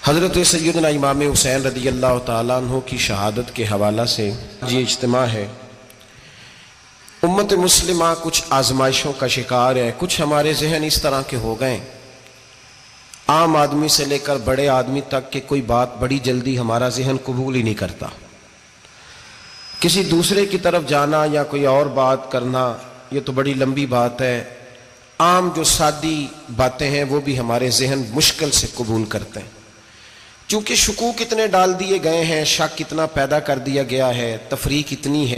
حضرت سیدنا امام حسین رضی اللہ تعالیٰ عنہ کی شہادت کے حوالہ سے یہ اجتماع ہے۔ امت مسلمہ کچھ آزمائشوں کا شکار ہے۔ کچھ ہمارے ذہن اس طرح کے ہو گئے، عام آدمی سے لے کر بڑے آدمی تک کہ کوئی بات بڑی جلدی ہمارا ذہن قبول ہی نہیں کرتا۔ کسی دوسرے کی طرف جانا یا کوئی اور بات کرنا یہ تو بڑی لمبی بات ہے۔ عام جو سادی باتیں ہیں وہ بھی ہمارے ذہن مشکل سے قبول کرتے ہیں، چونکہ شکوک اتنے ڈال دیے گئے ہیں، شک اتنا پیدا کر دیا گیا ہے، تفریق اتنی ہے۔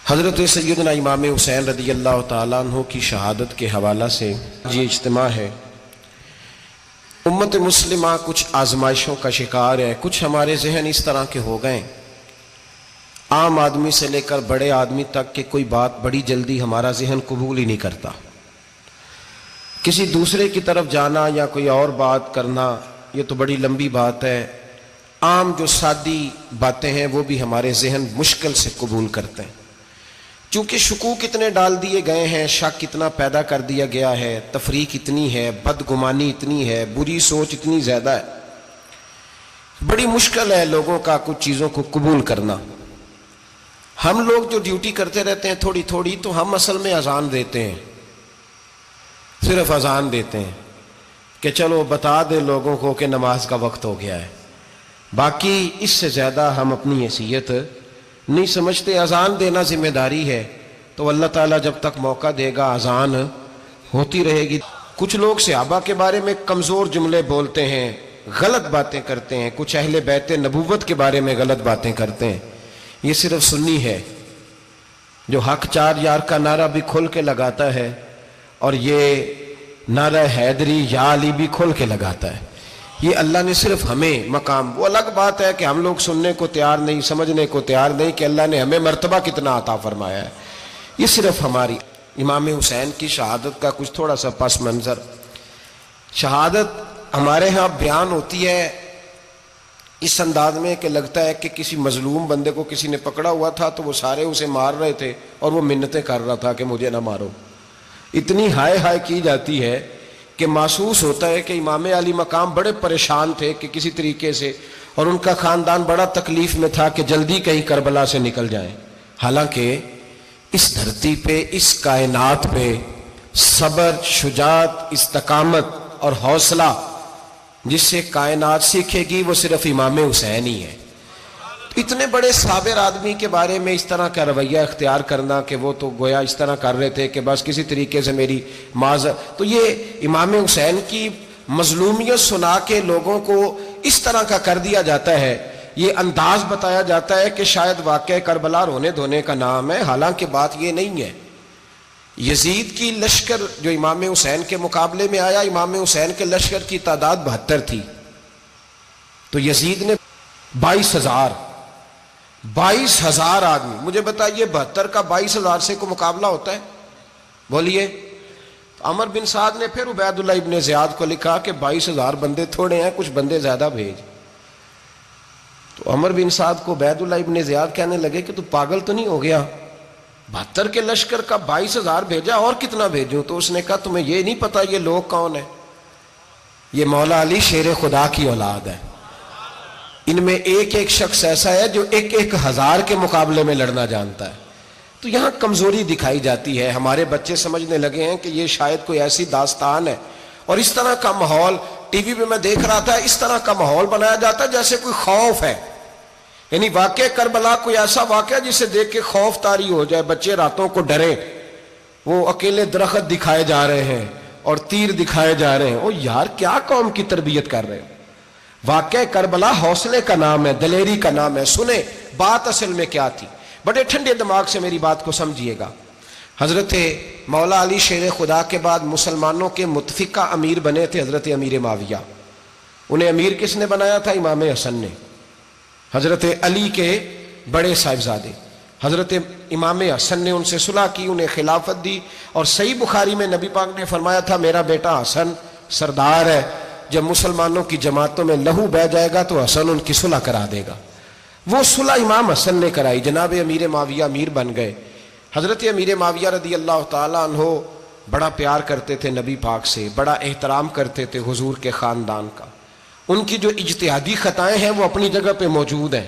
حضرت سیدنا امام حسین رضی اللہ تعالیٰ عنہ کی شہادت کے حوالہ سے یہ اجتماع ہے۔ امت مسلمہ کچھ آزمائشوں کا شکار ہے۔ کچھ ہمارے ذہن اس طرح کے ہو گئے، عام آدمی سے لے کر بڑے آدمی تک کہ کوئی بات بڑی جلدی ہمارا ذہن قبول ہی نہیں کرتا۔ کسی دوسرے کی طرف جانا یا کوئی اور بات کرنا یہ تو بڑی لمبی بات ہے۔ عام جو سادی باتیں ہیں وہ بھی ہمارے ذہن مشکل سے قبول کرتے ہیں، چونکہ شکوک اتنے ڈال دیے گئے ہیں، شک اتنا پیدا کر دیا گیا ہے، تفریق اتنی ہے، بدگمانی اتنی ہے، بری سوچ اتنی زیادہ ہے، بڑی مشکل ہے لوگوں کا کچھ چیزوں کو قبول کرنا۔ ہم لوگ جو ڈیوٹی کرتے رہتے ہیں تھوڑی تھوڑی، تو ہم اصل میں اذان دیتے ہیں، صرف اذان دیتے ہیں کہ چلو بتا دے لوگوں کو کہ نماز کا وقت ہو گیا ہے، باقی اس سے زیادہ ہم اپنی حیثیت نہیں سمجھتے۔ اذان دینا ذمہ داری ہے، تو اللہ تعالیٰ جب تک موقع دے گا اذان ہوتی رہے گی۔ کچھ لوگ صحابہ کے بارے میں کمزور جملے بولتے ہیں، غلط باتیں کرتے ہیں، کچھ اہل بیت نبوت کے بارے میں غلط باتیں کرتے ہیں۔ یہ صرف سنی ہے جو حق چار یار کا نعرہ بھی کھل کے لگاتا ہے، اور یہ نعرہ حیدری یا علی بھی کھل کے لگاتا ہے۔ یہ اللہ نے صرف ہمیں مقام، وہ الگ بات ہے کہ ہم لوگ سننے کو تیار نہیں، سمجھنے کو تیار نہیں کہ اللہ نے ہمیں مرتبہ کتنا عطا فرمایا ہے۔ یہ صرف ہماری امام حسین کی شہادت کا کچھ تھوڑا سا پس منظر۔ شہادت ہمارے ہاں بیان ہوتی ہے اس انداز میں کہ لگتا ہے کہ کسی مظلوم بندے کو کسی نے پکڑا ہوا تھا تو وہ سارے اسے مار رہے تھے اور وہ منتیں کر رہا تھا کہ مجھے نہ مارو۔ اتنی ہائے ہائے کی جاتی ہے کہ محسوس ہوتا ہے کہ امام علی مقام بڑے پریشان تھے کہ کسی طریقے سے، اور ان کا خاندان بڑا تکلیف میں تھا کہ جلدی کہیں کربلا سے نکل جائیں۔ حالانکہ اس دھرتی پہ، اس کائنات پہ صبر، شجاعت، استقامت اور حوصلہ جس سے کائنات سیکھے گی وہ صرف امام حسین ہی ہے۔ اتنے بڑے صابر آدمی کے بارے میں اس طرح کا رویہ اختیار کرنا کہ وہ تو گویا اس طرح کر رہے تھے کہ بس کسی طریقے سے میری تو یہ امام حسین کی مظلومیت سنا کے لوگوں کو اس طرح کا کر دیا جاتا ہے، یہ انداز بتایا جاتا ہے کہ شاید واقعہ کربلا رونے دھونے کا نام ہے، حالانکہ بات یہ نہیں ہے۔ یزید کی لشکر جو امام حسین کے مقابلے میں آیا، امام حسین کے لشکر کی تعداد 72 تھی، تو یزید نے 22,000 آدمی، مجھے بتائیے 72 کا 22,000 سے کو مقابلہ ہوتا ہے؟ بولیے۔ عمر بن سعد نے پھر عبید اللہ ابن زیاد کو لکھا کہ 22,000 بندے تھوڑے ہیں، کچھ بندے زیادہ بھیج۔ تو عمر بن سعد کو عبید اللہ ابن زیاد کہنے لگے کہ تو پاگل تو نہیں ہو گیا، 72 کے لشکر کا 22,000 بھیجا، اور کتنا بھیجوں؟ تو اس نے کہا تمہیں یہ نہیں پتا یہ لوگ کون ہیں؟ یہ مولا علی شیر خدا کی اولاد ہے، ان میں ایک ایک شخص ایسا ہے جو 1,000 کے مقابلے میں لڑنا جانتا ہے۔ تو یہاں کمزوری دکھائی جاتی ہے۔ ہمارے بچے سمجھنے لگے ہیں کہ یہ شاید کوئی ایسی داستان ہے، اور اس طرح کا ماحول ٹی وی پہ میں دیکھ رہا تھا، اس طرح کا ماحول بنایا جاتا ہے جیسے کوئی خوف ہے، یعنی واقع کربلا کوئی ایسا واقعہ جسے دیکھ کے خوف طاری ہو جائے، بچے راتوں کو ڈریں، وہ اکیلے درخت دکھائے جا رہے ہیں اور تیر دکھائے جا رہے ہیں۔ او یار کیا قوم کی تربیت کر رہے ہیں؟ واقعہ کربلا حوصلے کا نام ہے، دلیری کا نام ہے۔ سنیں بات اصل میں کیا تھی، بڑے ٹھنڈے دماغ سے میری بات کو سمجھیے گا۔ حضرت مولا علی شیر خدا کے بعد مسلمانوں کے متفقہ امیر بنے تھے حضرت امیر معاویہ۔ انہیں امیر کس نے بنایا تھا؟ امام حسن نے، حضرت علی کے بڑے صاحبزادے۔ حضرت امام حسن نے ان سے صلح کی، انہیں خلافت دی، اور صحیح بخاری میں نبی پاک نے فرمایا تھا میرا بیٹا حسن سردار ہے، جب مسلمانوں کی جماعتوں میں لہو بہہ جائے گا تو حسن ان کی صلح کرا دے گا۔ وہ صلح امام حسن نے کرائی، جناب امیر معاویہ امیر بن گئے۔ حضرت امیر معاویہ رضی اللہ تعالیٰ عنہ بڑا پیار کرتے تھے نبی پاک سے، بڑا احترام کرتے تھے حضور کے خاندان کا۔ ان کی جو اجتہادی خطائیں ہیں وہ اپنی جگہ پہ موجود ہیں،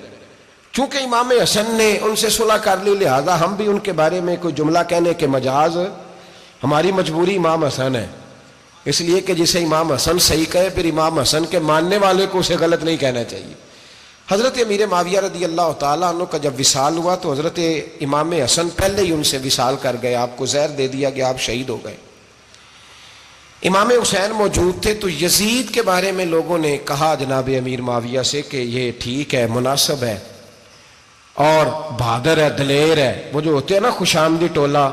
چونکہ امام حسن نے ان سے صلح کر لی، لہذا ہم بھی ان کے بارے میں کوئی جملہ کہنے کے مجاز، ہماری مجبوری امام حسن ہے، اس لیے کہ جسے امام حسن صحیح کہے پھر امام حسن کے ماننے والے کو اسے غلط نہیں کہنا چاہیے۔ حضرت امیر معاویہ رضی اللہ تعالیٰ عنہ کا جب وصال ہوا تو حضرت امام حسن پہلے ہی ان سے وصال کر گئے، آپ کو زہر دے دیا کہ آپ شہید ہو گئے۔ امام حسین موجود تھے تو یزید کے بارے میں لوگوں نے کہا جناب امیر معاویہ سے کہ یہ ٹھیک ہے، مناسب ہے اور بہادر ہے، دلیر ہے۔ وہ جو ہوتے ہیں نا خوش آمدی ٹولہ،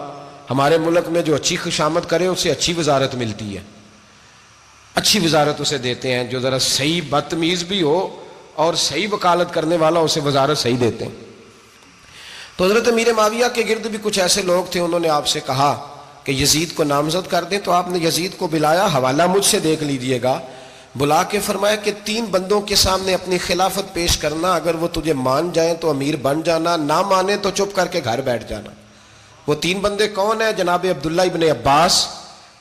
ہمارے ملک میں جو اچھی خوشامد کرے اسے اچھی وزارت ملتی ہے، اچھی وزارت اسے دیتے ہیں، جو ذرا صحیح بدتمیز بھی ہو اور صحیح وکالت کرنے والا اسے وزارت صحیح دیتے ہیں۔ تو حضرت امیر معاویہ کے گرد بھی کچھ ایسے لوگ تھے، انہوں نے آپ سے کہا کہ یزید کو نامزد کر دیں، تو آپ نے یزید کو بلایا، حوالہ مجھ سے دیکھ لیجئے گا، بلا کے فرمایا کہ 3 بندوں کے سامنے اپنی خلافت پیش کرنا، اگر وہ تجھے مان جائیں تو امیر بن جانا، نہ مانے تو چپ کر کے گھر بیٹھ جانا۔ وہ 3 بندے کون ہیں؟ جناب عبداللہ ابن عباس،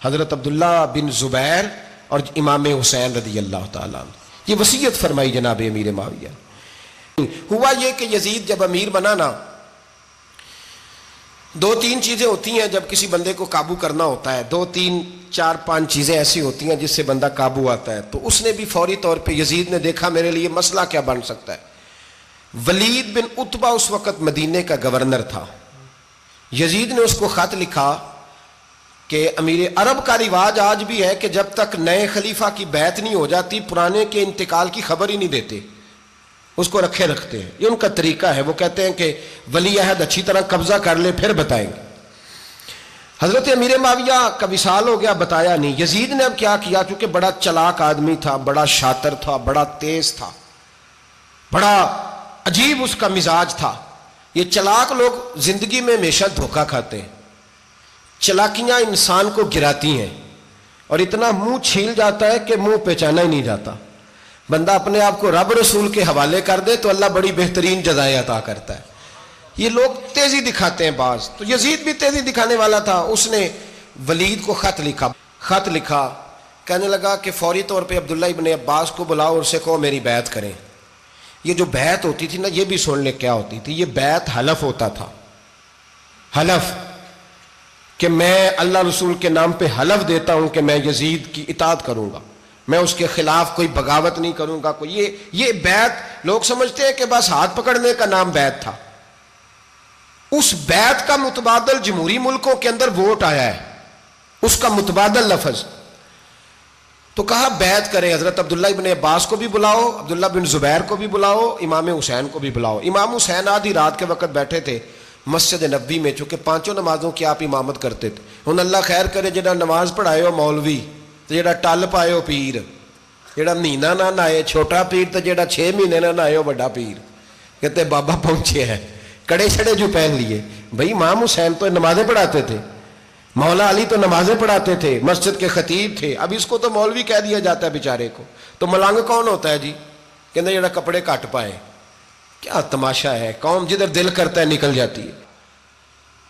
حضرت عبداللہ بن زبیر اور امام حسین رضی اللہ تعالیٰ عنہ۔ یہ وصیت فرمائی جناب امیر معاویہ۔ ہوا یہ کہ یزید جب امیر بنا نا، 2-3 چیزیں ہوتی ہیں جب کسی بندے کو قابو کرنا ہوتا ہے، 2-3 4-5 چیزیں ایسی ہوتی ہیں جس سے بندہ قابو آتا ہے۔ تو اس نے بھی فوری طور پہ، یزید نے دیکھا میرے لیے مسئلہ کیا بن سکتا ہے۔ ولید بن عتبہ اس وقت مدینے کا گورنر تھا، یزید نے اس کو خط لکھا کہ امیر عرب کا رواج آج بھی ہے کہ جب تک نئے خلیفہ کی بیعت نہیں ہو جاتی پرانے کے انتقال کی خبر ہی نہیں دیتے، اس کو رکھے رکھتے ہیں، یہ ان کا طریقہ ہے۔ وہ کہتے ہیں کہ ولی عہد اچھی طرح قبضہ کر لے پھر بتائیں گے۔ حضرت امیر معاویہ کا وصال ہو گیا، بتایا نہیں۔ یزید نے اب کیا کیا، چونکہ بڑا چلاک آدمی تھا، بڑا شاطر تھا، بڑا تیز تھا، بڑا عجیب اس کا مزاج تھا۔ یہ چلاک لوگ زندگی میں ہمیشہ دھوکہ کھاتے ہیں، چلاکیاں انسان کو گراتی ہیں اور اتنا منہ چھیل جاتا ہے کہ منہ پہچانا ہی نہیں جاتا۔ بندہ اپنے آپ کو رب رسول کے حوالے کر دے تو اللہ بڑی بہترین جزائیں عطا کرتا ہے۔ یہ لوگ تیزی دکھاتے ہیں بعض، تو یزید بھی تیزی دکھانے والا تھا۔ اس نے ولید کو خط لکھا، کہنے لگا کہ فوری طور پہ عبداللہ ابن عباس کو بلاؤ اور اسے کہو میری بیعت کریں۔ یہ جو بیعت ہوتی تھی نا، یہ بھی سن لے کیا ہوتی تھی، یہ بیعت حلف ہوتا تھا، حلف کہ میں اللہ رسول کے نام پہ حلف دیتا ہوں کہ میں یزید کی اطاعت کروں گا، میں اس کے خلاف کوئی بغاوت نہیں کروں گا۔ یہ بیعت لوگ سمجھتے ہیں کہ بس ہاتھ پکڑنے کا نام بیعت تھا، اس بیعت کا متبادل جمہوری ملکوں کے اندر ووٹ آیا ہے، اس کا متبادل لفظ۔ تو کہا بیعت کرے، حضرت عبداللہ ابن عباس کو بھی بلاؤ، عبداللہ بن زبیر کو بھی بلاؤ، امام حسین کو بھی بلاؤ۔ امام حسین آدھی رات کے وقت بیٹھے تھے مسجد نبوی میں، چونکہ 5 نمازوں کی آپ امامت کرتے تھے۔ ہن اللہ خیر کرے، جڑا نماز پڑھائے ہو مولوی تو جڑا ٹل پائے ہو پیر، جڑا مہینہ نہ نہائے چھوٹا پیر تو جڑا 6 مہینے نہ نہائے ہو بڑا پیر، کہتے بابا پہنچے ہیں، کڑے چھڑے جو پہن لیے۔ بھائی امام حسین تو نمازیں پڑھاتے تھے، مولا علی تو نمازیں پڑھاتے تھے، مسجد کے خطیب تھے، اب اس کو تو مولوی کہہ دیا جاتا ہے بیچارے کو۔ تو ملنگ کون ہوتا ہے جی؟ کہتے جڑا کپڑے کٹ پائے۔ کیا تماشا ہے، قوم جدھر دل کرتا ہے نکل جاتی ہے۔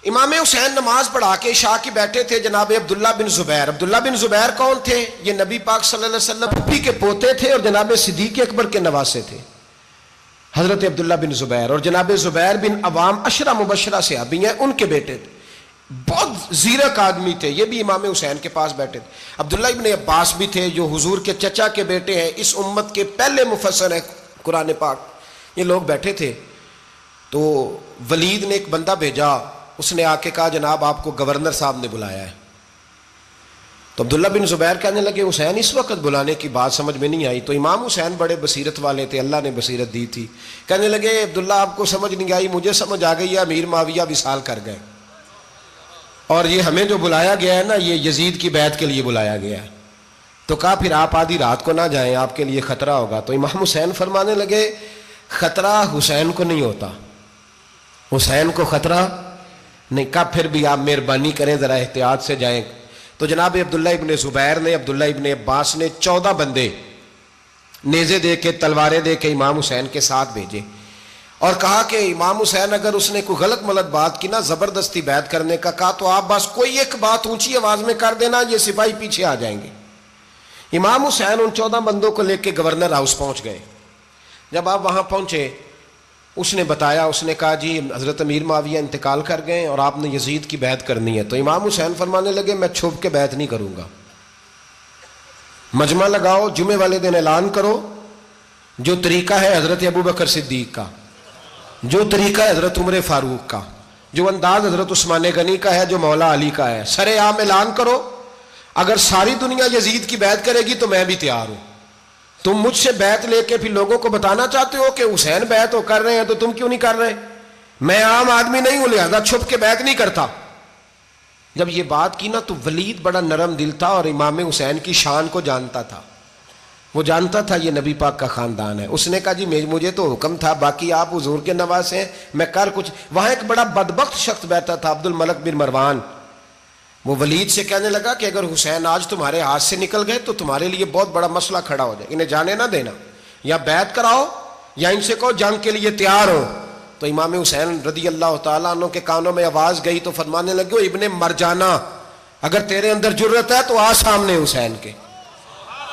امام حسین نماز پڑھا کے عشاء کی بیٹھے تھے جناب عبداللہ بن زبیر۔ عبداللہ بن زبیر کون تھے؟ یہ نبی پاک صلی اللہ علیہ وسلم پھپھی کے پوتے تھے اور جناب صدیق اکبر کے نواسے تھے، حضرت عبداللہ بن زبیر۔ اور جناب زبیر بن عوام عشرہ مبشرہ صحابی ہیں، ان کے بیٹے تھے، بہت زیرک آدمی تھے، یہ بھی امام حسین کے پاس بیٹھے تھے۔ عبداللہ ابن عباس بھی تھے جو حضور کے چچا کے بیٹے ہیں، اس امت کے پہلے مفسر ہیں قرآن پاک، یہ لوگ بیٹھے تھے۔ تو ولید نے ایک بندہ بھیجا، اس نے آ کے کہا جناب آپ کو گورنر صاحب نے بلایا ہے۔ تو عبداللہ بن زبیر کہنے لگے حسین اس وقت بلانے کی بات سمجھ میں نہیں آئی۔ تو امام حسین بڑے بصیرت والے تھے، اللہ نے بصیرت دی تھی، کہنے لگے عبداللہ آپ کو سمجھ نہیں آئی، مجھے سمجھ آ گئی ہے، امیر معاویہ وصال کر گئے اور یہ ہمیں جو بلایا گیا ہے نا، یہ یزید کی بیعت کے لیے بلایا گیا ہے۔ تو کہا پھر آپ آدھی رات کو نہ جائیں، آپ کے لیے خطرہ ہوگا۔ تو امام حسین فرمانے لگے خطرہ حسین کو نہیں ہوتا، حسین کو خطرہ نہیں۔ کہا پھر بھی آپ مہربانی کریں ذرا احتیاط سے جائیں۔ تو جناب عبداللہ ابن زبیر نے، عبداللہ ابن عباس نے 14 بندے نیزے دے کے، تلواریں دے کے امام حسین کے ساتھ بھیجے اور کہا کہ امام حسین اگر اس نے کوئی غلط ملت بات کی نا، زبردستی بیعت کرنے کا کہا، تو آپ بس کوئی ایک بات اونچی آواز میں کر دینا، یہ سپاہی پیچھے آ جائیں گے۔ امام حسین ان 14 بندوں کو لے کے گورنر ہاؤس پہنچ گئے۔ جب آپ وہاں پہنچے، اس نے بتایا، اس نے کہا جی حضرت امیر معاویہ انتقال کر گئے اور آپ نے یزید کی بیعت کرنی ہے۔ تو امام حسین فرمانے لگے میں چھپ کے بیعت نہیں کروں گا، مجمع لگاؤ، جمعے والے دن اعلان کرو، جو طریقہ ہے حضرت ابوبکر صدیق کا، جو طریقہ ہے حضرت عمر فاروق کا، جو انداز حضرت عثمان غنی کا ہے، جو مولا علی کا ہے، سر عام اعلان کرو، اگر ساری دنیا یزید کی بیعت کرے گی تو میں بھی تیار ہوں۔ تم مجھ سے بیعت لے کے پھر لوگوں کو بتانا چاہتے ہو کہ حسین بیعت کر رہے ہیں تو تم کیوں نہیں کر رہے؟ میں عام آدمی نہیں ہوں، لہذا چھپ کے بیعت نہیں کرتا۔ جب یہ بات کی نا تو ولید بڑا نرم دل تھا اور امام حسین کی شان کو جانتا تھا، وہ جانتا تھا یہ نبی پاک کا خاندان ہے۔ اس نے کہا جی مجھے تو حکم تھا، باقی آپ حضور کے نواز ہیں، میں کر کچھ۔ وہاں ایک بڑا بدبخت شخص بیٹھا تھا، عبد الملک بن مروان، وہ ولید سے کہنے لگا کہ اگر حسین آج تمہارے ہاتھ سے نکل گئے تو تمہارے لیے بہت بڑا مسئلہ کھڑا ہو جائے، انہیں جانے نہ دینا، یا بیعت کراؤ یا ان سے کہو جنگ کے لیے تیار ہو۔ تو امام حسین رضی اللہ تعالیٰ عنہ کے کانوں میں آواز گئی تو فرمانے لگے ابن مرجانہ، اگر تیرے اندر جرت ہے تو آ سامنے حسین کے،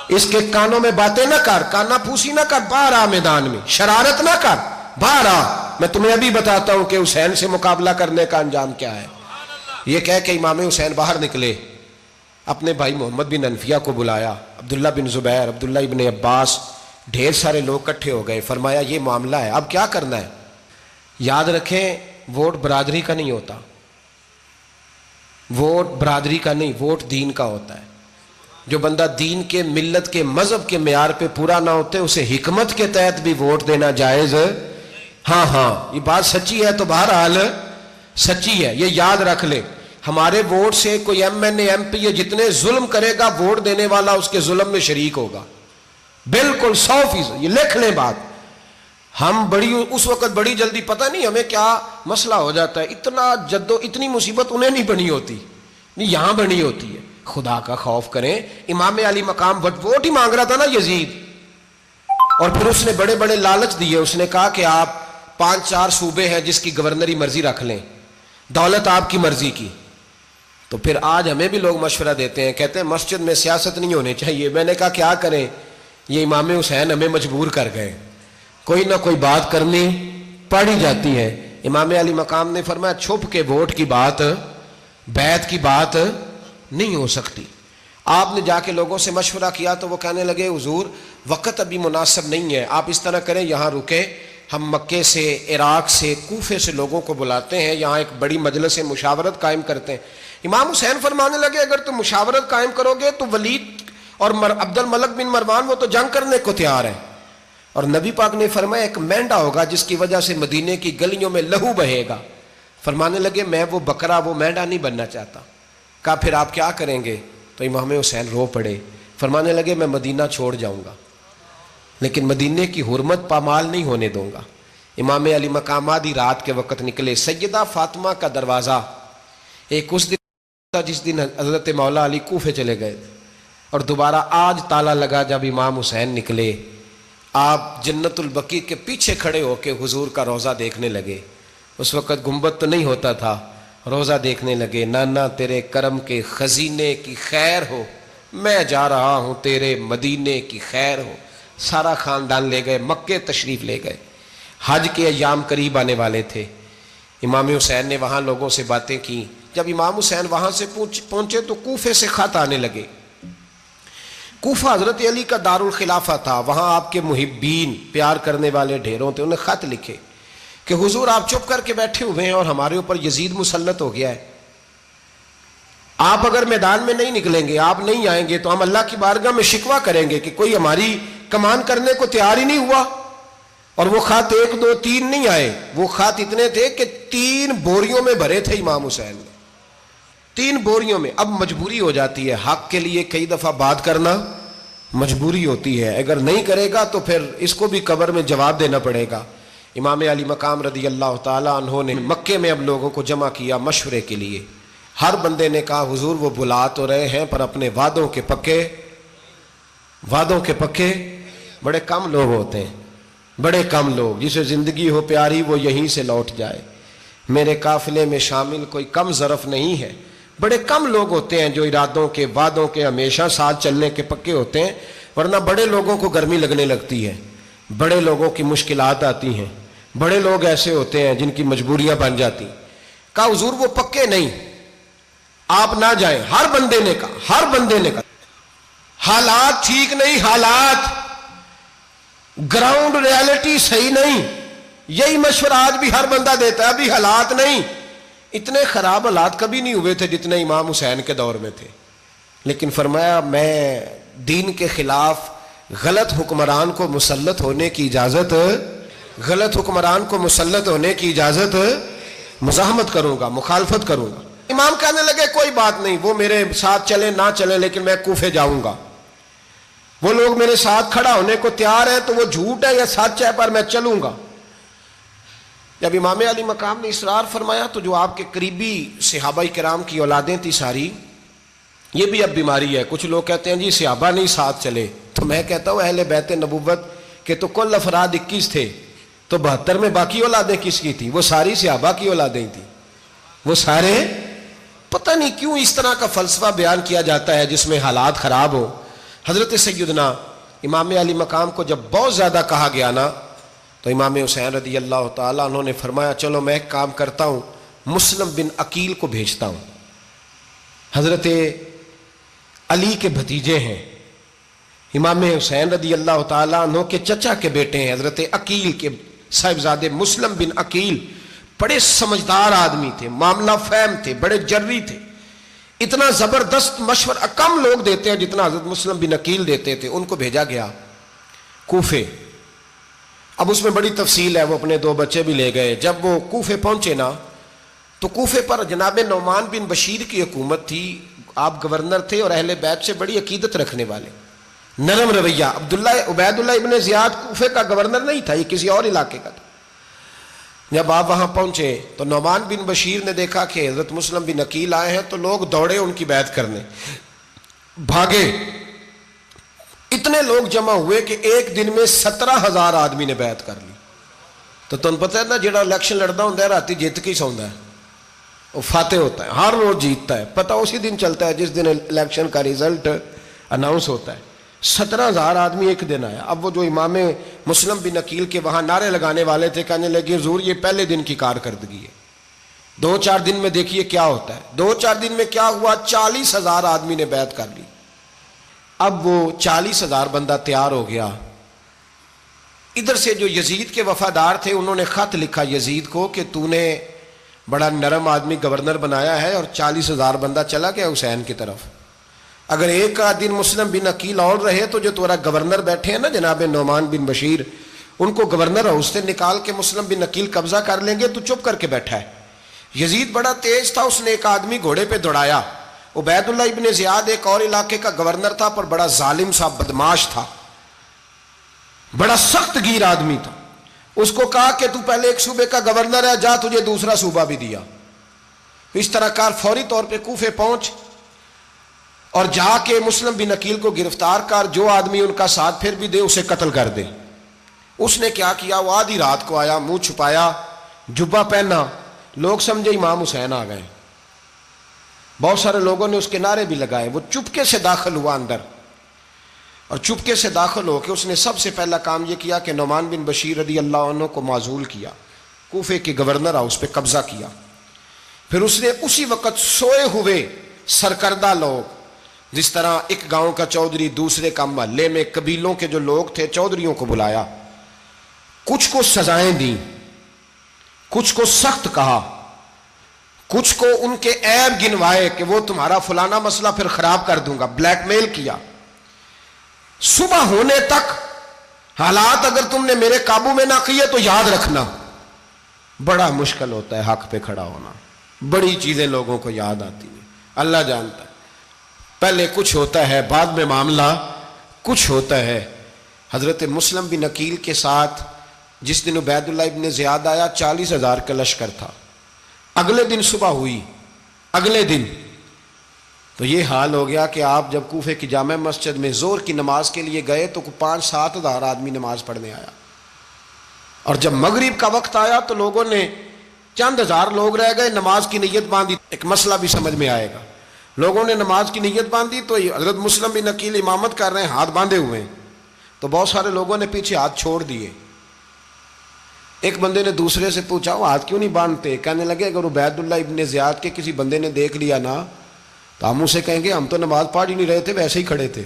اس کے کانوں میں باتیں نہ کر، کانا پھوسی نہ کر، باہر آ میدان میں، شرارت نہ کر، باہر آ، میں تمہیں ابھی بتاتا ہوں کہ حسین سے مقابلہ کرنے کا انجام کیا ہے۔ یہ کہہ کہ امام حسین باہر نکلے، اپنے بھائی محمد بن انفیہ کو بلایا، عبداللہ بن زبیر، عبداللہ ابن عباس، ڈھیر سارے لوگ اکٹھے ہو گئے۔ فرمایا یہ معاملہ ہے، اب کیا کرنا ہے؟ یاد رکھیں ووٹ برادری کا نہیں ہوتا، ووٹ برادری کا نہیں، ووٹ دین کا ہوتا ہے۔ جو بندہ دین کے، ملت کے، مذہب کے معیار پہ پورا نہ ہوتے اسے حکمت کے تحت بھی ووٹ دینا جائز۔ ہاں یہ بات سچی ہے تو بہرحال سچی ہے، یہ یاد رکھ لے۔ ہمارے ووٹ سے کوئی ایم این اے، ایم پی اے جتنے ظلم کرے گا، ووٹ دینے والا اس کے ظلم میں شریک ہوگا، بالکل 100%، یہ لکھ لیں بات۔ ہم اس وقت بڑی جلدی، پتہ نہیں ہمیں کیا مسئلہ ہو جاتا ہے، اتنی مصیبت انہیں نہیں بنی ہوتی، نہیں یہاں بنی ہوتی ہے۔ خدا کا خوف کریں، امام علی مقام ووٹ ہی مانگ رہا تھا نا یزید، اور پھر اس نے بڑے بڑے لالچ دیے، اس نے کہا کہ آپ 5-4 صوبے ہیں جس کی گورنری مرضی رکھ لیں، دولت آپ کی مرضی کی۔ تو پھر آج ہمیں بھی لوگ مشورہ دیتے ہیں، کہتے ہیں مسجد میں سیاست نہیں ہونی چاہیے۔ میں نے کہا کیا کریں، یہ امام حسین ہمیں مجبور کر گئے، کوئی نہ کوئی بات کرنی پڑ ہی جاتی ہے۔ امام علی مقام نے فرمایا چھپ کے ووٹ کی بات، بیعت کی بات نہیں ہو سکتی۔ آپ نے جا کے لوگوں سے مشورہ کیا تو وہ کہنے لگے حضور وقت ابھی مناسب نہیں ہے، آپ اس طرح کریں یہاں رکے، ہم مکے سے، عراق سے، کوفے سے لوگوں کو بلاتے ہیں، یہاں ایک بڑی مجلس مشاورت قائم کرتے ہیں۔ امام حسین فرمانے لگے اگر تم مشاورت قائم کرو گے تو ولید اور عبد الملک بن مروان وہ تو جنگ کرنے کو تیار ہیں، اور نبی پاک نے فرمایا ایک مینڈا ہوگا جس کی وجہ سے مدینے کی گلیوں میں لہو بہے گا۔ فرمانے لگے میں وہ بکرا، وہ مینڈا نہیں بننا چاہتا۔ کہا پھر آپ کیا کریں گے؟ تو امام حسین رو پڑے، فرمانے لگے میں مدینہ چھوڑ جاؤں گا لیکن مدینے کی حرمت پامال نہیں ہونے دوں گا۔ امام علی مقام آدھی رات کے وقت نکلے، سیدہ فاطمہ کا دروازہ ایک اس دن تھا جس دن حضرت مولا علی کوفے چلے گئے، اور دوبارہ آج تالا لگا جب امام حسین نکلے۔ آپ جنت البقیع کے پیچھے کھڑے ہو کے حضور کا روضہ دیکھنے لگے، اس وقت گنبد تو نہیں ہوتا تھا، روضہ دیکھنے لگے۔ نانا تیرے کرم کے خزینے کی خیر ہو، میں جا رہا ہوں تیرے مدینے کی خیر ہو۔ سارا خاندان لے گئے، مکے تشریف لے گئے، حج کے ایام قریب آنے والے تھے۔ امام حسین نے وہاں لوگوں سے باتیں کی۔ جب امام حسین وہاں سے پہنچے تو کوفے سے خط آنے لگے۔ کوفہ حضرت علی کا دارالخلافہ تھا، وہاں آپ کے محبین، پیار کرنے والے ڈھیروں تھے، انہیں خط لکھے کہ حضور آپ چپ کر کے بیٹھے ہوئے ہیں اور ہمارے اوپر یزید مسلط ہو گیا ہے، آپ اگر میدان میں نہیں نکلیں گے، آپ نہیں آئیں گے تو ہم اللہ کی بارگاہ میں شکوہ کریں گے کہ کوئی ہماری کمان کرنے کو تیار ہی نہیں ہوا۔ اور وہ خط 1 2 3 نہیں آئے، وہ خط اتنے تھے کہ 3 بوریوں میں بھرے تھے امام حسین نے، 3 بوریوں میں۔ اب مجبوری ہو جاتی ہے، حق کے لیے کئی دفعہ بات کرنا مجبوری ہوتی ہے، اگر نہیں کرے گا تو پھر اس کو بھی قبر میں جواب دینا پڑے گا۔ امام علی مقام رضی اللہ تعالیٰ عنہ نے مکے میں اب لوگوں کو جمع کیا مشورے کے لیے۔ ہر بندے نے کہا حضور وہ بلا تو رہے ہیں پر اپنے وعدوں کے پکے بڑے کم لوگ ہوتے ہیں، بڑے کم لوگ، جسے زندگی ہو پیاری وہ یہیں سے لوٹ جائے، میرے قافلے میں شامل کوئی کم ظرف نہیں ہے۔ بڑے کم لوگ ہوتے ہیں جو ارادوں کے، وعدوں کے ہمیشہ ساتھ چلنے کے پکے ہوتے ہیں، ورنہ بڑے لوگوں کو گرمی لگنے لگتی ہے، بڑے لوگوں کی مشکلات آتی ہیں، بڑے لوگ ایسے ہوتے ہیں جن کی مجبوریاں بن جاتی ہیں۔ کہا حضور وہ پکے نہیں، آپ نہ جائیں۔ ہر بندے نے کہا حالات ٹھیک نہیں، حالات گراؤنڈ ریالٹی صحیح نہیں، یہی مشورہ آج بھی ہر بندہ دیتا ہے، ابھی حالات نہیں۔ اتنے خراب حالات کبھی نہیں ہوئے تھے جتنے امام حسین کے دور میں تھے، لیکن فرمایا میں دین کے خلاف غلط حکمران کو مسلط ہونے کی اجازت مزاحمت کروں گا، مخالفت کروں گا۔ امام کہنے لگے کوئی بات نہیں، وہ میرے ساتھ چلے نہ چلے لیکن میں کوفے جاؤں گا، وہ لوگ میرے ساتھ کھڑا ہونے کو تیار ہے تو وہ جھوٹ ہے یا سچ ہے پر میں چلوں گا۔ جب امام علی مقام نے اصرار فرمایا تو جو آپ کے قریبی صحابہ کرام کی اولادیں تھی ساری، یہ بھی اب بیماری ہے، کچھ لوگ کہتے ہیں جی صحابہ نہیں ساتھ چلے، تو میں کہتا ہوں اہل بیت نبوت کے تو کل افراد 21 تھے، تو 72 میں باقی اولادیں کس کی تھیں؟ وہ ساری صحابہ کی اولادیں تھیں، وہ سارے۔ پتہ نہیں کیوں اس طرح کا فلسفہ بیان کیا جاتا ہے جس میں حالات خراب ہو۔ حضرت سیدنا امام علی مقام کو جب بہت زیادہ کہا گیا نا تو امام حسین رضی اللہ تعالیٰ انہوں نے فرمایا چلو میں ایک کام کرتا ہوں، مسلم بن عقیل کو بھیجتا ہوں، حضرت علی کے بھتیجے ہیں، امام حسین رضی اللہ تعالیٰ عنہ کے چچا کے بیٹے ہیں، حضرت عقیل کے صاحبزادے مسلم بن عقیل بڑے سمجھدار آدمی تھے، معاملہ فہم تھے، بڑے جری تھے، اتنا زبردست مشورہ کم لوگ دیتے ہیں جتنا حضرت مسلم بن عقیل دیتے تھے۔ ان کو بھیجا گیا کوفے۔ اب اس میں بڑی تفصیل ہے، وہ اپنے 2 بچے بھی لے گئے۔ جب وہ کوفے پہنچے نا تو کوفے پر جناب نعمان بن بشیر کی حکومت تھی، آپ گورنر تھے اور اہل بیت سے بڑی عقیدت رکھنے والے، نرم رویہ۔ عبید اللہ ابن زیاد کوفے کا گورنر نہیں تھا، یہ کسی اور علاقے کا تھا۔ جب آپ وہاں پہنچے تو نعمان بن بشیر نے دیکھا کہ حضرت مسلم بن عقیل آئے ہیں تو لوگ دوڑے ان کی بیعت کرنے، بھاگے، اتنے لوگ جمع ہوئے کہ ایک دن میں 17,000 آدمی نے بیعت کر لی۔ تو تم پتہ ہے نا جڑا الیکشن لڑتا ہوں راتی جیت کے سوندا ہے، وہ فاتح ہوتا ہے، ہر روز جیتتا ہے، پتہ اسی دن چلتا ہے جس دن الیکشن کا ریزلٹ اناؤنس ہوتا ہے۔ 17,000 آدمی ایک دن آیا۔ اب وہ جو امام مسلم بن عقیل کے وہاں نعرے لگانے والے تھے کہنے لگے حضور یہ پہلے دن کی کارکردگی ہے، 2-4 دن میں دیکھیے کیا ہوتا ہے۔ 2-4 دن میں کیا ہوا؟ 40,000 آدمی نے بیعت کر لی۔ اب وہ 40,000 بندہ تیار ہو گیا۔ ادھر سے جو یزید کے وفادار تھے انہوں نے خط لکھا یزید کو کہ تو نے بڑا نرم آدمی گورنر بنایا ہے اور 40,000 بندہ چلا گیا حسین کی طرف، اگر ایک دن مسلم بن عقیل اور رہے تو جو تمہارا گورنر بیٹھے ہیں نا جناب نعمان بن بشیر، ان کو گورنر ہاؤس سے نکال کے مسلم بن عقیل قبضہ کر لیں گے، تو چپ کر کے بیٹھا ہے۔ یزید بڑا تیز تھا، اس نے ایک آدمی گھوڑے پہ دوڑایا۔ عبید اللہ ابن زیاد ایک اور علاقے کا گورنر تھا پر بڑا ظالم سا بدماش تھا، بڑا سخت گیر آدمی تھا۔ اس کو کہا کہ تو پہلے ایک صوبے کا گورنر ہے، جا تجھے دوسرا صوبہ بھی دیا، اس طرح کار فوری طور پہ کوفے پہنچ اور جا کے مسلم بن عقیل کو گرفتار کر، جو آدمی ان کا ساتھ پھر بھی دے اسے قتل کر دے۔ اس نے کیا کیا؟ وہ آدھی رات کو آیا، منہ چھپایا، جبہ پہنا، لوگ سمجھے امام حسین آ گئے، بہت سارے لوگوں نے اس کے نعرے بھی لگائے۔ وہ چپکے سے داخل ہوا اندر، اور چپکے سے داخل ہو کے اس نے سب سے پہلا کام یہ کیا کہ نعمان بن بشیر رضی اللہ عنہ کو معزول کیا، کوفے کے گورنر ہاؤس پہ قبضہ کیا۔ پھر اس نے اسی وقت سوئے ہوئے سرکردہ لوگ، جس طرح ایک گاؤں کا چودھری دوسرے کا محلے میں قبیلوں کے جو لوگ تھے چودھریوں کو بلایا، کچھ کو سزائیں دیں، کچھ کو سخت کہا، کچھ کو ان کے عیب گنوائے کہ وہ تمہارا فلانا مسئلہ پھر خراب کر دوں گا، بلیک میل کیا۔ صبح ہونے تک حالات اگر تم نے میرے قابو میں نہ کیے تو یاد رکھنا بڑا مشکل ہوتا ہے حق پہ کھڑا ہونا، بڑی چیزیں لوگوں کو یاد آتی ہیں، اللہ جانتا ہے، پہلے کچھ ہوتا ہے بعد میں معاملہ کچھ ہوتا ہے۔ حضرت مسلم بن عقیل کے ساتھ جس دن عبید اللہ ابن زیاد آیا 40,000 کا لشکر تھا، اگلے دن صبح ہوئی، اگلے دن تو یہ حال ہو گیا کہ آپ جب کوفے کی جامع مسجد میں زور کی نماز کے لیے گئے تو 5-7 ہزار آدمی نماز پڑھنے آیا، اور جب مغرب کا وقت آیا تو لوگوں نے چند ہزار لوگ رہ گئے، نماز کی نیت باندھی۔ ایک مسئلہ بھی سمجھ میں آئے گا، لوگوں نے نماز کی نیت باندھی تو حضرت مسلم بن عقیل امامت کر رہے ہیں، ہاتھ باندھے ہوئے ہیں، تو بہت سارے لوگوں نے پیچھے ہاتھ چھوڑ دیے۔ ایک بندے نے دوسرے سے پوچھا وہ ہاتھ کیوں نہیں باندھتے؟ کہنے لگے اگر عبید اللہ ابن زیاد کے کسی بندے نے دیکھ لیا نا تو ہم اسے کہیں گے ہم تو نماز پڑھ ہی نہیں رہے تھے، ویسے ہی کھڑے تھے،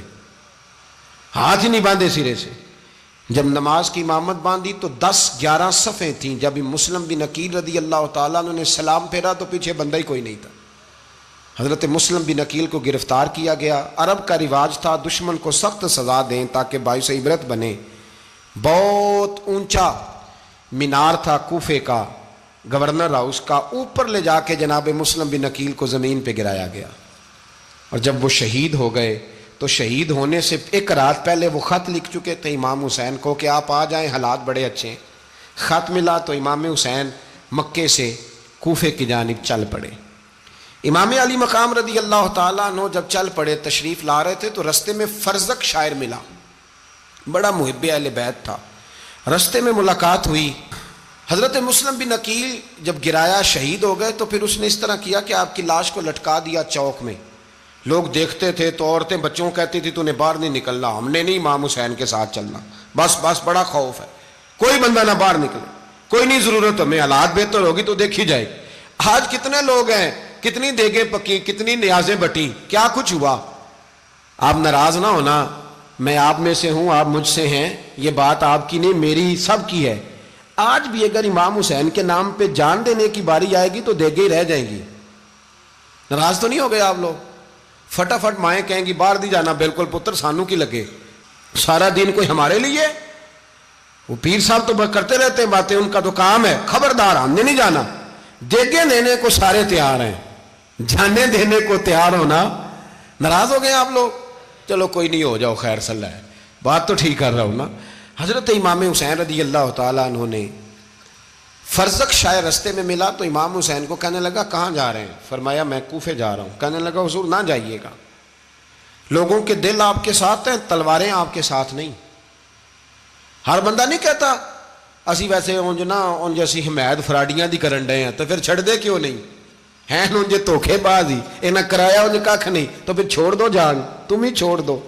ہاتھ ہی نہیں باندھے سرے سے۔ جب نماز کی امامت باندھی تو 10-11 صفیں تھیں۔ جب مسلم بن عقیل رضی اللہ تعالیٰ عنہ نے سلام پھیرا تو پیچھے بندہ ہی کوئی نہیں تھا۔ حضرت مسلم بن عقیل کو گرفتار کیا گیا۔ عرب کا رواج تھا دشمن کو سخت سزا دیں تاکہ باعث عبرت بنے۔ بہت اونچا مینار تھا کوفے کا، گورنر ہاؤس کا، اوپر لے جا کے جناب مسلم بن عقیل کو زمین پہ گرایا گیا۔ اور جب وہ شہید ہو گئے تو شہید ہونے سے ایک رات پہلے وہ خط لکھ چکے تھے امام حسین کو کہ آپ آ جائیں، حالات بڑے اچھے ہیں۔ خط ملا تو امام حسین مکے سے کوفے کی جانب چل پڑے۔ امام علی مقام رضی اللہ تعالیٰ عنہ جب چل پڑے، تشریف لا رہے تھے تو رستے میں فرزق شاعر ملا، بڑا محب اہل بیت تھا۔ رستے میں ملاقات ہوئی، حضرت مسلم بن عقیل جب گرایا شہید ہو گئے تو پھر اس نے اس طرح کیا کہ آپ کی لاش کو لٹکا دیا چوک میں۔ لوگ دیکھتے تھے تو عورتیں بچوں کہتی تھی تو نے باہر نہیں نکلنا، ہم نے نہیں امام حسین کے ساتھ چلنا، بس بڑا خوف ہے، کوئی بندہ نہ باہر نکلے، کوئی نہیں ضرورت ہمیں، حالات بہتر ہوگی تو دیکھی جائے گی۔ آج کتنے لوگ ہیں، کتنی دیگیں پکی، کتنی نیازیں بٹی، کیا کچھ ہوا؟ آپ ناراض نہ ہونا، میں آپ میں سے ہوں، آپ مجھ سے ہیں، یہ بات آپ کی نہیں میری سب کی ہے۔ آج بھی اگر امام حسین کے نام پہ جان دینے کی باری آئے گی تو دیگیں ہی رہ جائیں گی۔ ناراض تو نہیں ہو گئے آپ لوگ؟ فٹافٹ مائیں کہیں گی باہر دی جانا، بالکل پتر سانو کی لگے، سارا دن کوئی ہمارے لیے؟ وہ پیر صاحب تو کرتے رہتے ہیں باتیں، ان کا تو کام ہے، خبردار ہم نے نہیں جانا۔ دیگیں دینے کو سارے تیار ہیں، جانے دینے کو تیار ہونا۔ ناراض ہو گئے آپ لوگ؟ چلو کوئی نہیں، ہو جاؤ، خیر صلی ہے، بات تو ٹھیک کر رہا ہوں نا۔ حضرت امام حسین رضی اللہ تعالیٰ عنہ نے فرزق شاعر رستے میں ملا تو امام حسین کو کہنے لگا کہاں جا رہے ہیں؟ فرمایا میں کوفے جا رہا ہوں۔ کہنے لگا حضور نہ جائیے گا، لوگوں کے دل آپ کے ساتھ ہیں، تلواریں آپ کے ساتھ نہیں۔ ہر بندہ نہیں کہتا اسی ویسے اونج نا اونج اسی حمایت فراڈیاں دی کرن ڈے ہیں تو پھر چھڑ دے کیوں نہیں؟ ہیں اونجے دھوکھے باز ہی، انہیں کرایا انج کھ نہیں تو پھر چھوڑ دو جان، تم ہی چھوڑ دو۔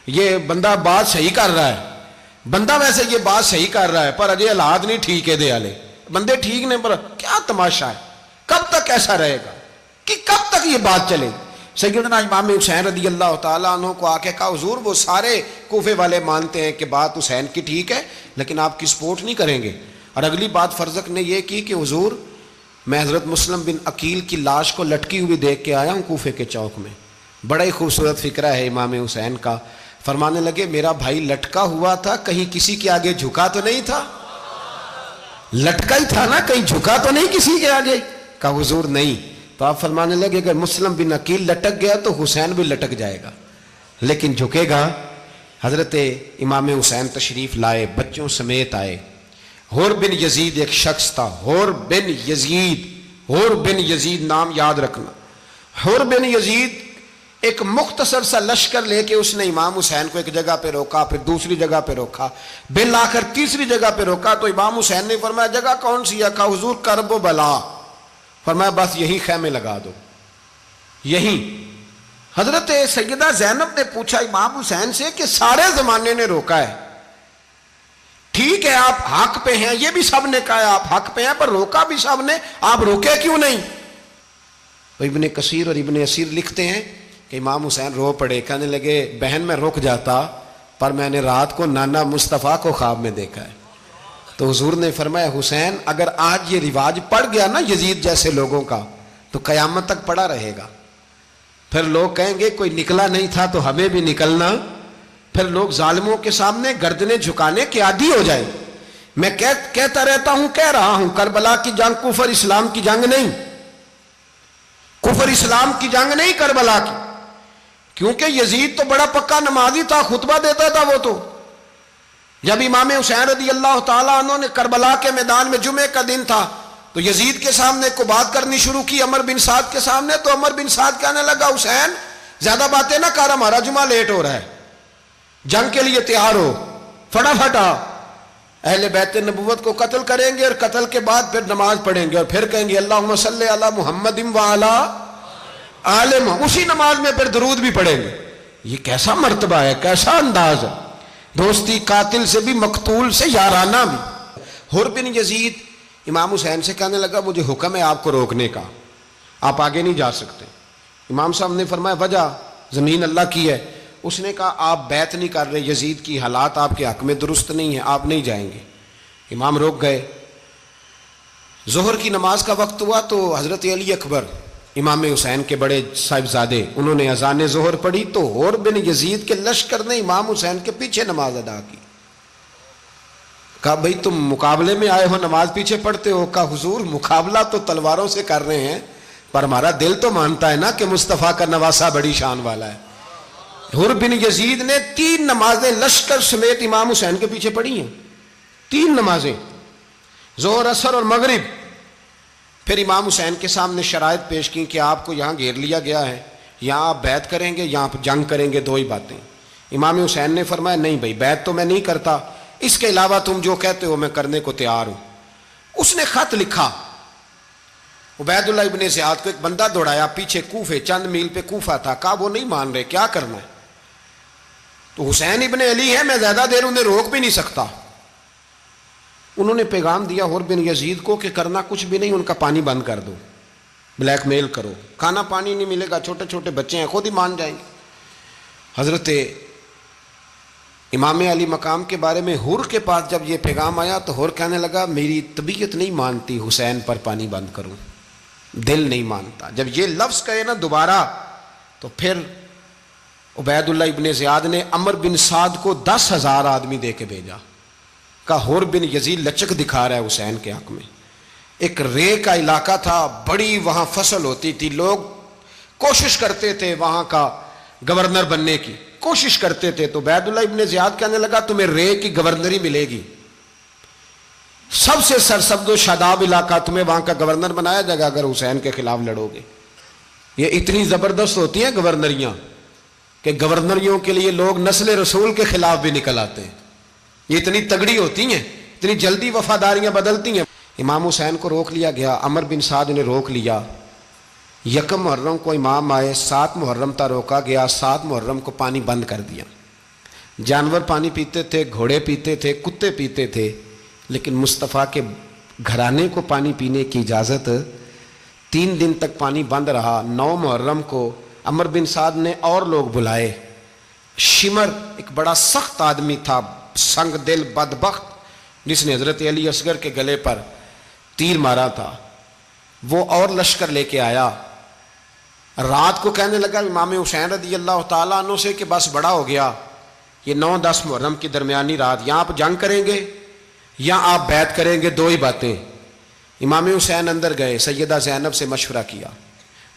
یہ بندہ بات صحیح کر رہا ہے، بندہ ویسے یہ بات صحیح کر رہا ہے پر اجے حالات نہیں ٹھیک ہے دے والے، بندے ٹھیک نہیں، پر کیا تماشا ہے؟ کب تک ایسا رہے گا کہ کب تک یہ بات چلے؟ سیدنا امام حسین رضی اللہ تعالیٰ عنہ کو آ کے کہا حضور وہ سارے کوفے والے مانتے ہیں کہ بات حسین کی ٹھیک ہے لیکن آپ کی سپورٹ نہیں کریں گے۔ اور اگلی بات فرزق نے یہ کی کہ حضور میں حضرت مسلم بن عقیل کی لاش کو لٹکی ہوئی دیکھ کے آیا ہوں کوفے کے چوک میں، بڑا ہی خوبصورت فکرہ ہے امام حسین کا۔ فرمانے لگے میرا بھائی لٹکا ہوا تھا، کہیں کسی کے آگے جھکا تو نہیں تھا؟ لٹکا ہی تھا نا، کہیں جھکا تو نہیں کسی کے آگے؟ کہا حضور نہیں۔ تو آپ فرمانے لگے اگر مسلم بن عقیل لٹک گیا تو حسین بھی لٹک جائے گا، لیکن جھکے گا۔ حضرت امام حسین تشریف لائے، بچوں سمیت آئے۔ حور بن یزید ایک شخص تھا، حور بن یزید نام یاد رکھنا۔ حور بن یزید ایک مختصر سا لشکر لے کے اس نے امام حسین کو ایک جگہ پہ روکا، پھر دوسری جگہ پہ روکا، بالآخر تیسری جگہ پہ روکا تو امام حسین نے فرمایا جگہ کون سی ہے؟ کہا حضور کرب و بلا۔ فرمایا بس یہی خیمے لگا دو، یہی۔ حضرت سیدہ زینب نے پوچھا امام حسین سے کہ سارے زمانے نے روکا ہے، ٹھیک ہے آپ حق پہ ہیں، یہ بھی سب نے کہا ہے آپ حق پہ ہیں، پر روکا بھی سب نے، آپ روکے کیوں نہیں؟ تو ابن کثیر اور ابن اسیر لکھتے ہیں کہ امام حسین رو پڑے، کہنے لگے بہن میں رک جاتا پر میں نے رات کو نانا مصطفیٰ کو خواب میں دیکھا ہے۔ تو حضور نے فرمایا حسین اگر آج یہ رواج پڑ گیا نا یزید جیسے لوگوں کا تو قیامت تک پڑا رہے گا، پھر لوگ کہیں گے کوئی نکلا نہیں تھا تو ہمیں بھی نکلنا، پھر لوگ ظالموں کے سامنے گردنیں جھکانے کے عادی ہو جائیں۔ میں کہتا رہتا ہوں، کہہ رہا ہوں، کربلا کی جنگ کفر اسلام کی جنگ نہیں، کفر اسلام کی جنگ نہیں کربلا کی، کیونکہ یزید تو بڑا پکا نمازی تھا، خطبہ دیتا تھا۔ وہ تو جب امام حسین رضی اللہ تعالیٰ عنہ نے کربلا کے میدان میں جمعے کا دن تھا تو یزید کے سامنے کو بات کرنی شروع کی عمر بن سعد کے سامنے، تو عمر بن سعد کہنے لگا حسین زیادہ باتیں نہ کر، ہمارا جمعہ لیٹ ہو رہا ہے، جنگ کے لیے تیار ہو، فٹافٹ آ۔ اہل بیت نبوت کو قتل کریں گے اور قتل کے بعد پھر نماز پڑھیں گے اور پھر کہیں گے اللہم صلی علی محمد وعلی آل محمد، اسی نماز میں پھر درود بھی پڑھیں گے۔ یہ کیسا مرتبہ ہے، کیسا انداز ہے، دوستی قاتل سے بھی مقتول سے یارانہ بھی۔ حر بن یزید امام حسین سے کہنے لگا مجھے حکم ہے آپ کو روکنے کا، آپ آگے نہیں جا سکتے۔ امام صاحب نے فرمایا وجہ زمین اللہ کی ہے۔ اس نے کہا آپ بیعت نہیں کر رہے، یزید کی حالات آپ کے حق میں درست نہیں ہیں، آپ نہیں جائیں گے۔ امام روک گئے۔ ظہر کی نماز کا وقت ہوا تو حضرت علی اکبر امام حسین کے بڑے صاحبزادے انہوں نے اذان ظہر پڑھی تو حر بن یزید کے لشکر نے امام حسین کے پیچھے نماز ادا کی۔ کہا بھئی تم مقابلے میں آئے ہو نماز پیچھے پڑھتے ہو؟ کہا حضور مقابلہ تو تلواروں سے کر رہے ہیں پر ہمارا دل تو مانتا ہے نا کہ مصطفیٰ کا نواسہ بڑی شان والا ہے۔ حر بن یزید نے 3 نمازیں لشکر سمیت امام حسین کے پیچھے پڑھی ہیں، 3 نمازیں، ظہر عصر اور مغرب۔ پھر امام حسین کے سامنے شرائط پیش کی کہ آپ کو یہاں گھیر لیا گیا ہے، یہاں آپ بیعت کریں گے یہاں جنگ کریں گے، 2 ہی باتیں۔ امام حسین نے فرمایا نہیں بھائی بیعت تو میں نہیں کرتا، اس کے علاوہ تم جو کہتے ہو میں کرنے کو تیار ہوں۔ اس نے خط لکھا، عبید اللہ ابن زیاد کو ایک بندہ دوڑایا پیچھے کوفے، چند میل پہ کوفہ تھا، کہا وہ نہیں مان رہے، کیا کرنا ہے؟ تو حسین ابن علی ہے، میں زیادہ دیر انہیں روک بھی نہیں سکتا۔ انہوں نے پیغام دیا حر بن یزید کو کہ کرنا کچھ بھی نہیں، ان کا پانی بند کر دو، بلیک میل کرو، کھانا پانی نہیں ملے گا، چھوٹے چھوٹے بچے ہیں خود ہی مان جائیں گے۔ حضرت امام علی مقام کے بارے میں حر کے پاس جب یہ پیغام آیا تو حر کہنے لگا میری طبیعت نہیں مانتی حسین پر پانی بند کروں، دل نہیں مانتا۔ جب یہ لفظ کہے نا دوبارہ تو پھر عبید اللہ ابن زیاد نے عمر بن سعد کو 10,000 آدمی دے کے بھیجا، کہا حر بن یزید لچک دکھا رہا ہے حسین کے حق میں۔ ایک رے کا علاقہ تھا، بڑی وہاں فصل ہوتی تھی، لوگ کوشش کرتے تھے وہاں کا گورنر بننے کی، کوشش کرتے تھے۔ تو عبید اللہ ابن زیاد کہنے لگا تمہیں رے کی گورنری ملے گی، سب سے سرسبز و شاداب علاقہ، تمہیں وہاں کا گورنر بنایا جائے گا اگر حسین کے خلاف لڑو گے۔ یہ اتنی زبردست ہوتی ہیں گورنریاں کہ گورنریوں کے لیے لوگ نسل رسول کے خلاف بھی نکل آتے ہیں، یہ اتنی تگڑی ہوتی ہیں، اتنی جلدی وفاداریاں بدلتی ہیں۔ امام حسین کو روک لیا گیا، عمر بن سعد نے روک لیا۔ 1 محرم کو امام آئے، 7 محرم تا روکا گیا، 7 محرم کو پانی بند کر دیا۔ جانور پانی پیتے تھے، گھوڑے پیتے تھے، کتے پیتے تھے، لیکن مصطفیٰ کے گھرانے کو پانی پینے کی اجازت 3 دن تک پانی بند رہا۔ 9 محرم کو عمر بن سعد نے اور لوگ بلائے۔ شمر ایک بڑا سخت آدمی تھا، سنگ دل بدبخت، جس نے حضرت علی اصغر کے گلے پر تیر مارا تھا، وہ اور لشکر لے کے آیا۔ رات کو کہنے لگا امام حسین رضی اللہ تعالیٰ عنہ سے کہ بس بڑا ہو گیا، یہ 9-10 محرم کی درمیانی رات، یہاں آپ جنگ کریں گے یا آپ بیعت کریں گے، 2 ہی باتیں۔ امام حسین اندر گئے، سیدہ زینب سے مشورہ کیا،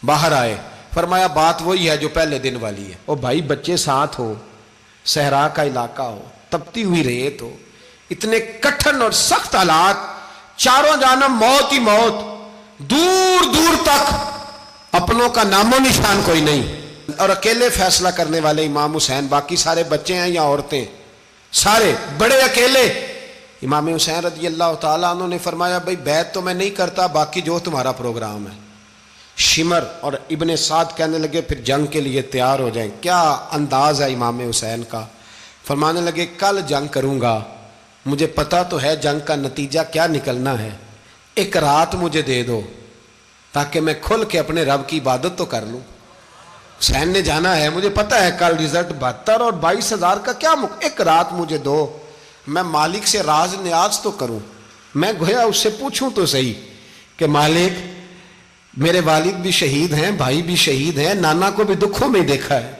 باہر آئے، فرمایا بات وہی ہے جو پہلے دن والی ہے۔ او بھائی بچے ساتھ ہو، صحرا کا علاقہ ہو، تپتی ہوئی ریت ہو، اتنے کٹھن اور سخت حالات، چاروں جانب موت ہی موت، دور دور تک اپنوں کا نام و نشان کوئی نہیں، اور اکیلے فیصلہ کرنے والے امام حسین، باقی سارے بچے ہیں یا عورتیں، سارے بڑے اکیلے۔ امام حسین رضی اللہ تعالیٰ عنہ نے فرمایا بھائی بیعت تو میں نہیں کرتا، باقی جو تمہارا پروگرام ہے۔ شمر اور ابن سعد کہنے لگے پھر جنگ کے لیے تیار ہو جائیں۔ کیا انداز ہے امام حسین کا، فرمانے لگے کل جنگ کروں گا، مجھے پتا تو ہے جنگ کا نتیجہ کیا نکلنا ہے، 1 رات مجھے دے دو تاکہ میں کھل کے اپنے رب کی عبادت تو کر لوں۔ حسین نے جانا ہے، مجھے پتا ہے کل رزلٹ 72 اور 22,000 کا کیا 1 رات مجھے دو، میں مالک سے راز نیاز تو کروں، میں گویا اس سے پوچھوں تو صحیح کہ مالک میرے والد بھی شہید ہیں، بھائی بھی شہید ہیں، نانا کو بھی دکھوں میں دیکھا ہے،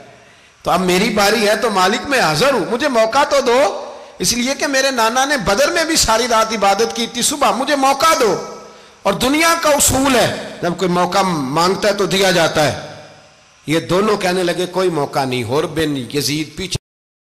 تو اب میری باری ہے تو مالک میں حاضر ہوں، مجھے موقع تو دو، اس لیے کہ میرے نانا نے بدر میں بھی ساری رات عبادت کی تھی، صبح مجھے موقع دو۔ اور دنیا کا اصول ہے جب کوئی موقع مانگتا ہے تو دیا جاتا ہے۔ یہ دونوں کہنے لگے کوئی موقع نہیں۔ حر بن یزید پیچھے